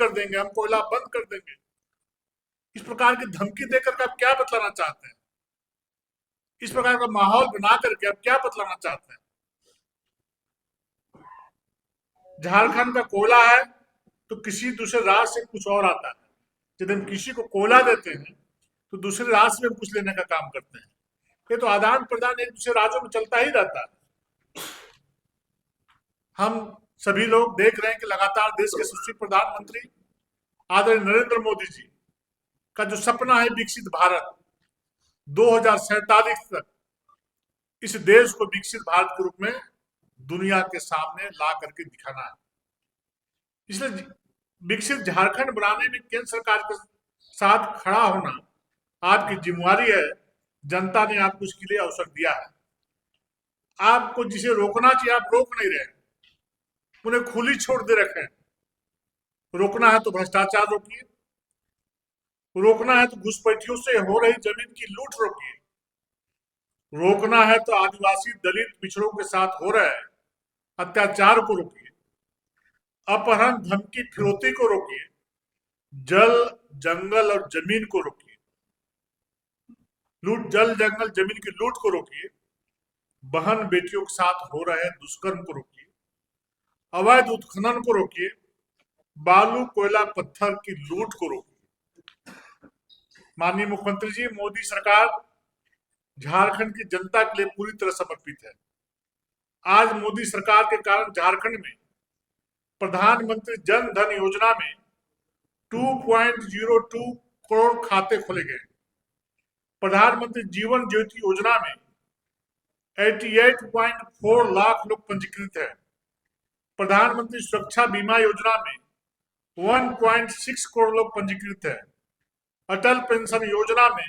कर देंगे, हम कोयला बंद कर देंगे। इस प्रकार की धमकी देकर के आप क्या बतलाना चाहते हैं? इस प्रकार का माहौल बना करके आप क्या बतलाना चाहते हैं? झारखंड का कोयला है तो किसी दूसरे राज्य से कुछ और आता है। जब हम किसी को कोयला देते हैं तो दूसरे राज्य से हम कुछ लेने का काम करते हैं। ये तो आदान प्रदान एक दूसरे राज्यों में चलता ही रहता है। हम सभी लोग देख रहे हैं कि लगातार देश के यशस्वी प्रधानमंत्री आदरणीय नरेंद्र मोदी जी का जो सपना है विकसित भारत 2047 तक, इस देश को विकसित भारत के रूप में दुनिया के सामने ला करके दिखाना है। इसलिए विकसित झारखंड बनाने में केंद्र सरकार के साथ खड़ा होना आपकी जिम्मेवारी है। जनता ने आपको इसके लिए अवसर दिया है। आपको जिसे रोकना चाहिए आप रोक नहीं रहे, उन्हें खुली छोड़ दे रखे। रोकना है तो भ्रष्टाचार रोकिए, रोकना है तो घुसपैठियों से हो रही जमीन की लूट रोकिए, रोकना है तो आदिवासी दलित पिछड़ों के साथ हो रहे अत्याचार को रोकिए, अपहरण धमकी फिरौती को रोकिए, जल जंगल और जमीन को रोकिए, लूट जल जंगल जमीन की लूट को रोकिए, बहन बेटियों के साथ हो रहे दुष्कर्म को रोकिए, अवैध उत्खनन को रोकिए, बालू कोयला पत्थर की लूट को रोकिए। माननीय मुख्यमंत्री जी, मोदी सरकार झारखंड की जनता के लिए पूरी तरह समर्पित है। आज मोदी सरकार के कारण झारखंड में प्रधानमंत्री जन धन योजना में 2.02 करोड़ खाते खोले गए। प्रधानमंत्री जीवन ज्योति योजना में 88.4 लाख लोग पंजीकृत हैं। प्रधानमंत्री सुरक्षा बीमा योजना में 1.6 करोड़ लोग पंजीकृत हैं। अटल पेंशन योजना में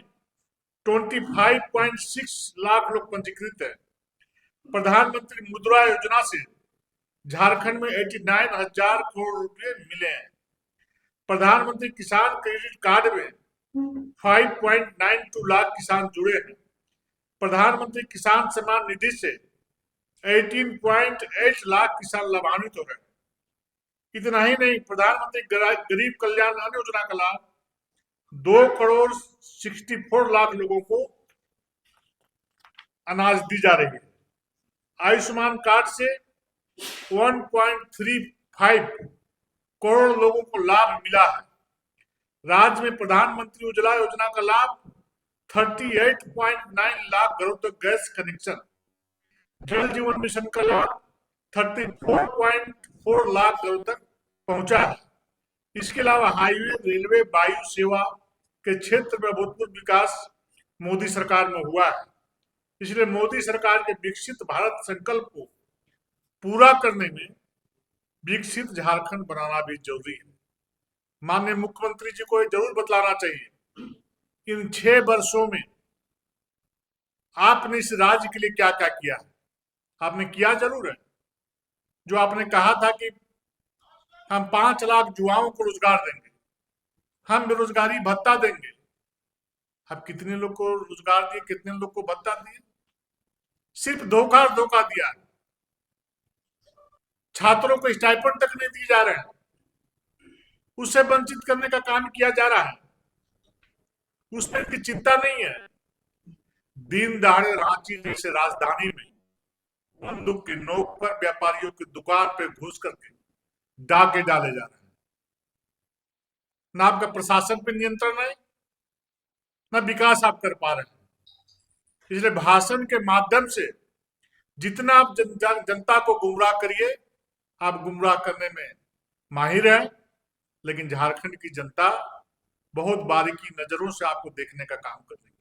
25.6 लाख लोग पंजीकृत हैं। प्रधानमंत्री मुद्रा योजना से झारखंड में 89,000 करोड़ रुपए मिले हैं। प्रधानमंत्री किसान क्रेडिट कार्ड में 5.92 लाख किसान जुड़े हैं। प्रधानमंत्री किसान सम्मान निधि से 18.8 लाख किसान लाभान्वित हो गए। इतना ही नहीं, प्रधानमंत्री गरीब कल्याण अन्न योजना का लाभ 2.64 लाख लोगों को अनाज दी जा रही है। आयुष्मान कार्ड से 1.35 करोड़ लोगों को लाभ मिला है। राज्य में प्रधानमंत्री उज्ज्वला योजना का लाभ 38.9 लाख घरों तक गैस कनेक्शन, जल जीवन मिशन का लाभ 34.4 लाख घरों तक पहुंचा है। इसके अलावा हाईवे, रेलवे, वायु सेवा के क्षेत्र में अभूतपूर्व विकास मोदी सरकार में हुआ है। इसलिए मोदी सरकार के विकसित भारत संकल्प को पूरा करने में विकसित झारखंड बनाना भी जरूरी है। माननीय मुख्यमंत्री जी को जरूर बतलाना चाहिए इन 6 वर्षों में आपने इस राज्य के लिए क्या क्या किया है। आपने किया जरूर है। जो आपने कहा था कि हम 5 लाख युवाओं को रोजगार देंगे, हम बेरोजगारी भत्ता देंगे। अब कितने लोग को रोजगार दिए, कितने लोग को भत्ता दिए? सिर्फ धोखा दिया। छात्रों को स्टाइपेंड तक नहीं दिए जा रहे हैं, उससे वंचित करने का काम किया जा रहा है। उसमें की चिंता नहीं है। दिन दहाड़े रांची जैसे राजधानी में बंदूक की नोक पर व्यापारियों की दुकान पे घुस करके डाके डाले जा रहे हैं। ना आपका प्रशासन पे नियंत्रण है, ना विकास आप कर पा रहे हैं। इसलिए भाषण के माध्यम से जितना आप जनता को गुमराह करिए, आप गुमराह करने में माहिर हैं। लेकिन झारखंड की जनता बहुत बारीकी नजरों से आपको देखने का काम कर रही है।